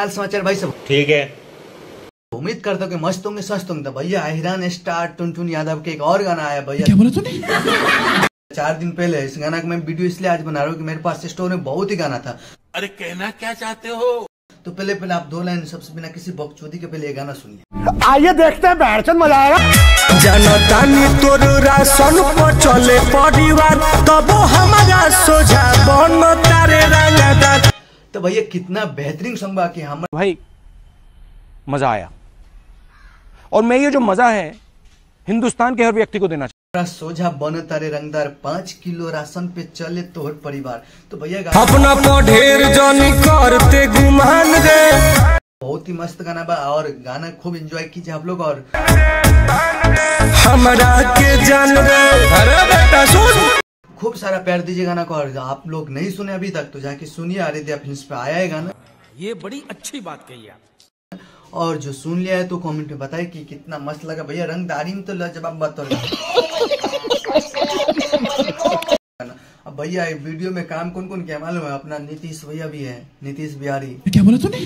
हाल समाचार भाई सब ठीक है। उम्मीद करता हूँ कि मस्त होंगे, स्वस्थ होंगे। तो भैया अहिरान स्टार टुनटुन यादव के एक और गाना आया भैया। क्या बोला तूने? 4 दिन पहले। इस गाना का मैं वीडियो इसलिए आज बना रहा हूँ कि मेरे पास स्टोर में बहुत ही गाना था। अरे कहना क्या चाहते हो? तो पहले आप 2 लाइन सबसे बिना किसी बकचोदी के पहले ये गाना सुनिए। आइए देखते हैं, बैठचंद मजा आएगा। जनतानी तोर राशन पर चले परिवार, तब हमारा सोझा बन तारे रंगदार। तो भैया कितना बेहतरीन सॉन्ग बा कि हम भाई मजा आया, और मैं ये जो मजा है हिंदुस्तान के हर व्यक्ति को देना चाहिए। सोझा बन तारे रंगदार, 5 किलो राशन पे चले तोहर परिवार। तो भैया अपना ढेर जानी करते गुमान रे। बहुत ही मस्त गाना बा और गाना खूब एंजॉय कीजिए आप लोग। और हमरा के जान रे, अरे बेटा सुन, खूब सारा प्यार दीजिए गाना को। और आप लोग नहीं सुने अभी तक तो जाके सुनिए, आदित्य फिल्म्स पे आया है गाना। ये बड़ी अच्छी बात कही आप। और जो सुन लिया है तो कमेंट में बताए कि कितना मस्त लगा। भैया रंगदारी में तो लाजवाब बात हो। अब भैया वीडियो में काम कौन कौन किया मालूम है? अपना नीतीश भैया भी है, नीतीश बिहारी। क्या बोला तूने?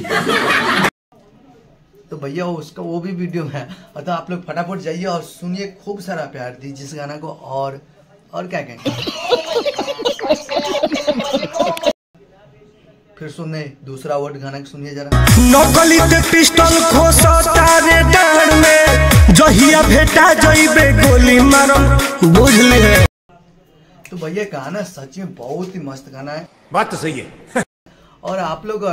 तो भैया उसका वो भी वीडियो है। तो आप लोग फटाफट जाइए और सुनिए, खूब सारा प्यार दीजिए इस गाना को। और क्या कहेंगे, फिर सुनने दूसरा वर्ड गाना सुनिए जरा। नकली ते पिस्टल खोसता रे डांड में, जहिया भेटा जइबे गोली मारम, बुझले है। तो भैया गाना सच में बहुत ही मस्त गाना है। बात तो सही है। और आप लोग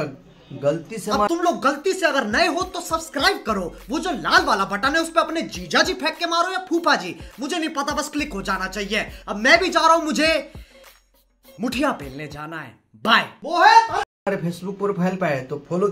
गलती से अब तुम लोग गलती से अगर नए हो तो सब्सक्राइब करो। वो जो लाल वाला बटन है उस पर अपने जीजा जी फेंक के मारो या फूफा जी, मुझे नहीं पता, बस क्लिक हो जाना चाहिए। अब मैं भी जा रहा हूं, मुझे मुठिया पेलने जाना है। बाय। वो है हमारे फेसबुक प्रोफाइल पे है तो फॉलो